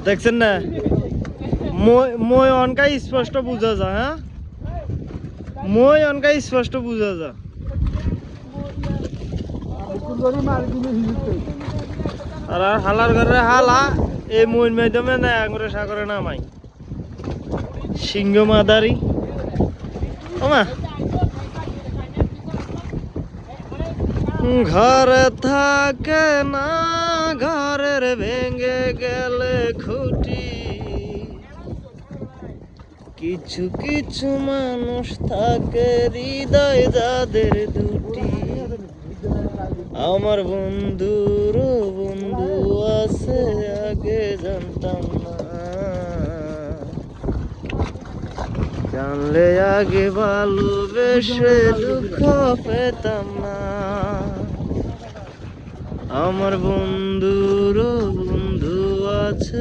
দেখছেন না মই অনকাই স্পষ্ট বুঝা যায়। হ্যাঁ মই অনকাই স্পষ্ট বুঝা যায়। আর হালার ঘরে হালা এই মইন মাধ্যমে না আঙুরে সাগরে নামাই সিংহ মাদারি ওমা ঘরে থাকে না ঘরের ভেঙে গেলে খুঁটি কিছু কিছু মানুষ থাকে হৃদয় যাদের দুটি আমার বন্ধুর বন্ধু আছে আগে জানতাম না জানলে আগে ভালোবেসে দুঃখ পেতাম না আমার বন্ধুর বন্ধু আছে।